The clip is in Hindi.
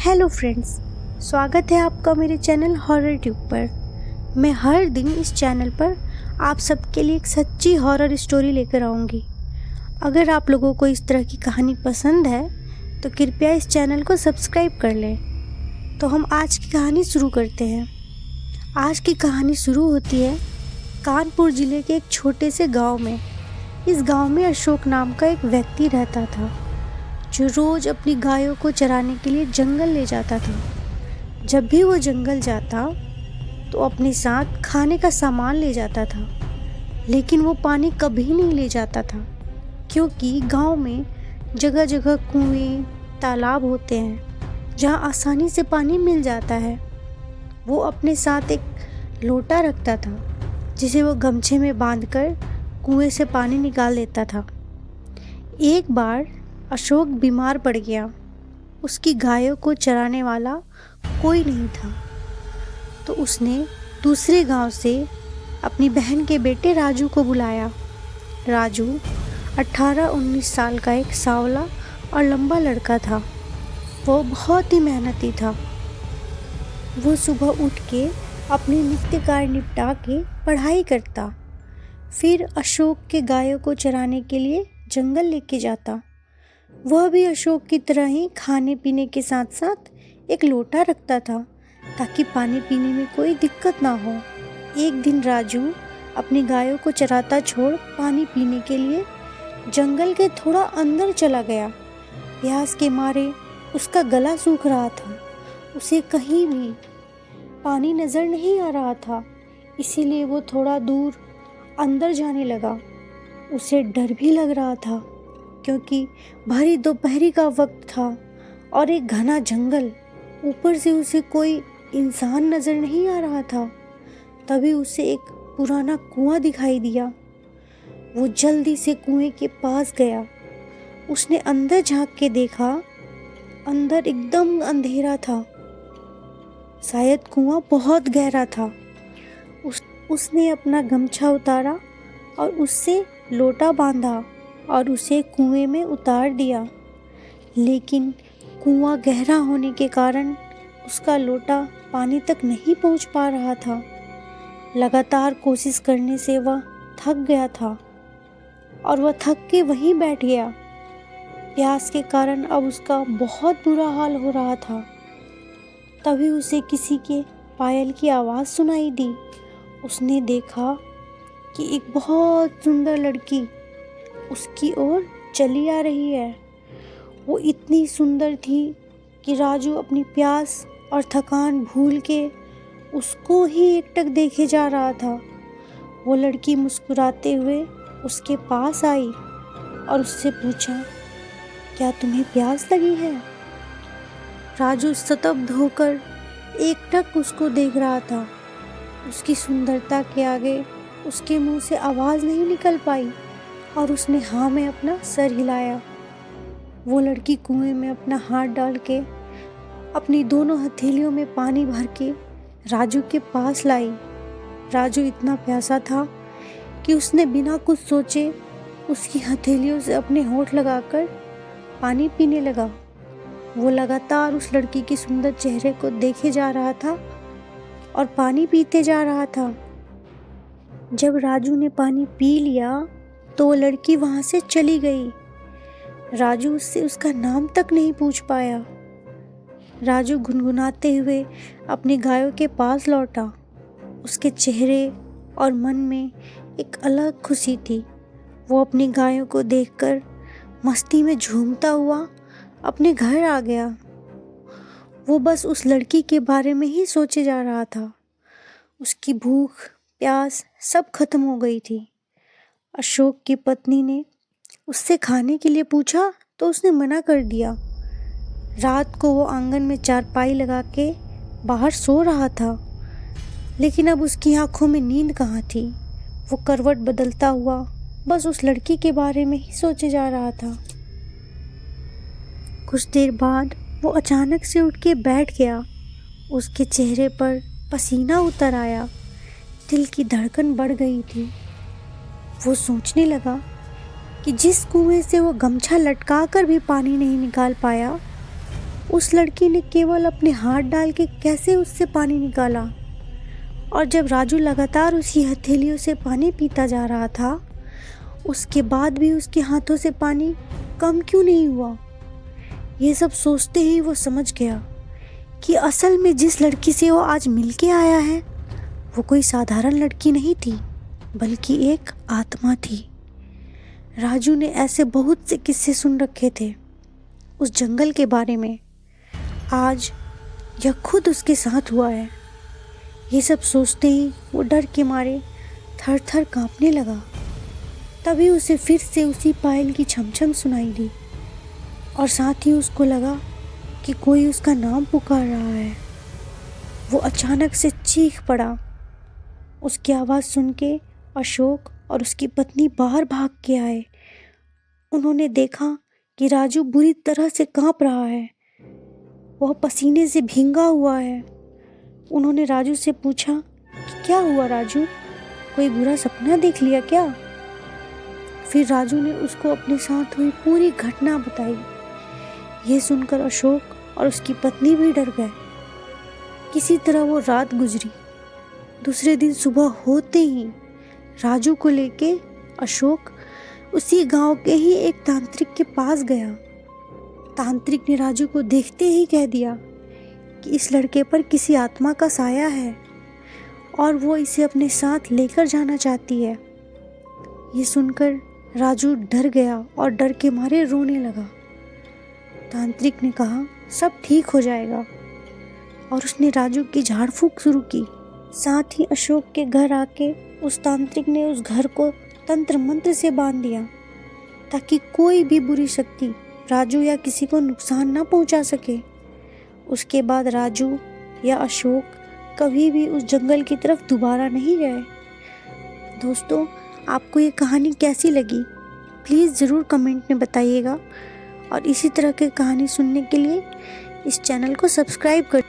हेलो फ्रेंड्स, स्वागत है आपका मेरे चैनल हॉरर ट्यूब पर। मैं हर दिन इस चैनल पर आप सबके लिए एक सच्ची हॉरर स्टोरी लेकर आऊँगी। अगर आप लोगों को इस तरह की कहानी पसंद है तो कृपया इस चैनल को सब्सक्राइब कर लें। तो हम आज की कहानी शुरू करते हैं। आज की कहानी शुरू होती है कानपुर ज़िले के एक छोटे से गाँव में। इस गाँव में अशोक नाम का एक व्यक्ति रहता था जो रोज़ अपनी गायों को चराने के लिए जंगल ले जाता था। जब भी वो जंगल जाता तो अपने साथ खाने का सामान ले जाता था, लेकिन वो पानी कभी नहीं ले जाता था क्योंकि गांव में जगह जगह कुएं, तालाब होते हैं जहां आसानी से पानी मिल जाता है। वो अपने साथ एक लोटा रखता था जिसे वो गमछे में बांधकर कुएं से पानी निकाल लेता था। एक बार अशोक बीमार पड़ गया। उसकी गायों को चराने वाला कोई नहीं था, तो उसने दूसरे गांव से अपनी बहन के बेटे राजू को बुलाया। राजू 18-19 साल का एक सांवला और लंबा लड़का था। वो बहुत ही मेहनती था। वो सुबह उठ के अपनी नित्य कार्य निपटा के पढ़ाई करता, फिर अशोक के गायों को चराने के लिए जंगल लेके जाता। वह भी अशोक की तरह ही खाने पीने के साथ साथ एक लोटा रखता था ताकि पानी पीने में कोई दिक्कत ना हो। एक दिन राजू अपनी गायों को चराता छोड़ पानी पीने के लिए जंगल के थोड़ा अंदर चला गया। प्यास के मारे उसका गला सूख रहा था। उसे कहीं भी पानी नज़र नहीं आ रहा था, इसीलिए वो थोड़ा दूर अंदर जाने लगा। उसे डर भी लग रहा था क्योंकि भरी दोपहरी का वक्त था और एक घना जंगल, ऊपर से उसे कोई इंसान नज़र नहीं आ रहा था। तभी उसे एक पुराना कुआं दिखाई दिया। वो जल्दी से कुएं के पास गया। उसने अंदर झांक के देखा, अंदर एकदम अंधेरा था। शायद कुआं बहुत गहरा था। उसने अपना गमछा उतारा और उससे लोटा बांधा और उसे कुएं में उतार दिया, लेकिन कुआं गहरा होने के कारण उसका लोटा पानी तक नहीं पहुंच पा रहा था। लगातार कोशिश करने से वह थक गया था और वह थक के वहीं बैठ गया। प्यास के कारण अब उसका बहुत बुरा हाल हो रहा था। तभी उसे किसी के पायल की आवाज़ सुनाई दी। उसने देखा कि एक बहुत सुंदर लड़की उसकी ओर चली आ रही है। वो इतनी सुंदर थी कि राजू अपनी प्यास और थकान भूल के उसको ही एकटक देखे जा रहा था। वो लड़की मुस्कुराते हुए उसके पास आई और उससे पूछा, क्या तुम्हें प्यास लगी है? राजू स्तब्ध होकर एकटक उसको देख रहा था। उसकी सुंदरता के आगे उसके मुंह से आवाज़ नहीं निकल पाई और उसने हाँ में अपना सर हिलाया। वो लड़की कुएं में अपना हाथ डाल के अपनी दोनों हथेलियों में पानी भर के राजू के पास लाई। राजू इतना प्यासा था कि उसने बिना कुछ सोचे उसकी हथेलियों से अपने होंठ लगाकर पानी पीने लगा। वो लगातार उस लड़की के सुंदर चेहरे को देखे जा रहा था और पानी पीते जा रहा था। जब राजू ने पानी पी लिया तो वो लड़की वहाँ से चली गई। राजू उससे उसका नाम तक नहीं पूछ पाया। राजू गुनगुनाते हुए अपनी गायों के पास लौटा। उसके चेहरे और मन में एक अलग खुशी थी। वो अपनी गायों को देखकर मस्ती में झूमता हुआ अपने घर आ गया। वो बस उस लड़की के बारे में ही सोचे जा रहा था। उसकी भूख, प्यास सब खत्म हो गई थी। अशोक की पत्नी ने उससे खाने के लिए पूछा तो उसने मना कर दिया। रात को वो आंगन में चारपाई लगा के बाहर सो रहा था, लेकिन अब उसकी आंखों में नींद कहाँ थी। वो करवट बदलता हुआ बस उस लड़की के बारे में ही सोचे जा रहा था। कुछ देर बाद वो अचानक से उठ के बैठ गया। उसके चेहरे पर पसीना उतर आया। दिल की धड़कन बढ़ गई थी। वो सोचने लगा कि जिस कुएं से वो गमछा लटका कर भी पानी नहीं निकाल पाया, उस लड़की ने केवल अपने हाथ डाल के कैसे उससे पानी निकाला। और जब राजू लगातार उसकी हथेलियों से पानी पीता जा रहा था, उसके बाद भी उसके हाथों से पानी कम क्यों नहीं हुआ। ये सब सोचते ही वो समझ गया कि असल में जिस लड़की से वो आज मिलके आया है वो कोई साधारण लड़की नहीं थी, बल्कि एक आत्मा थी। राजू ने ऐसे बहुत से किस्से सुन रखे थे उस जंगल के बारे में, आज यह खुद उसके साथ हुआ है। ये सब सोचते ही वो डर के मारे थर थर कांपने लगा। तभी उसे फिर से उसी पायल की छमछम सुनाई दी और साथ ही उसको लगा कि कोई उसका नाम पुकार रहा है। वो अचानक से चीख पड़ा। उसकी आवाज़ सुन के अशोक और उसकी पत्नी बाहर भाग के आए। उन्होंने देखा कि राजू बुरी तरह से कांप रहा है, वह पसीने से भींगा हुआ है। उन्होंने राजू से पूछा कि क्या हुआ राजू, कोई बुरा सपना देख लिया क्या। फिर राजू ने उसको अपने साथ हुई पूरी घटना बताई। ये सुनकर अशोक और उसकी पत्नी भी डर गए। किसी तरह वो रात गुजरी। दूसरे दिन सुबह होते ही राजू को लेके अशोक उसी गांव के ही एक तांत्रिक के पास गया। तांत्रिक ने राजू को देखते ही कह दिया कि इस लड़के पर किसी आत्मा का साया है और वो इसे अपने साथ लेकर जाना चाहती है। ये सुनकर राजू डर गया और डर के मारे रोने लगा। तांत्रिक ने कहा सब ठीक हो जाएगा और उसने राजू की झाड़ फूंक शुरू की। साथ ही अशोक के घर आके उस तांत्रिक ने उस घर को तंत्र मंत्र से बांध दिया ताकि कोई भी बुरी शक्ति राजू या किसी को नुकसान ना पहुंचा सके। उसके बाद राजू या अशोक कभी भी उस जंगल की तरफ दोबारा नहीं गए। दोस्तों, आपको ये कहानी कैसी लगी प्लीज़ ज़रूर कमेंट में बताइएगा और इसी तरह की कहानी सुनने के लिए इस चैनल को सब्सक्राइब कर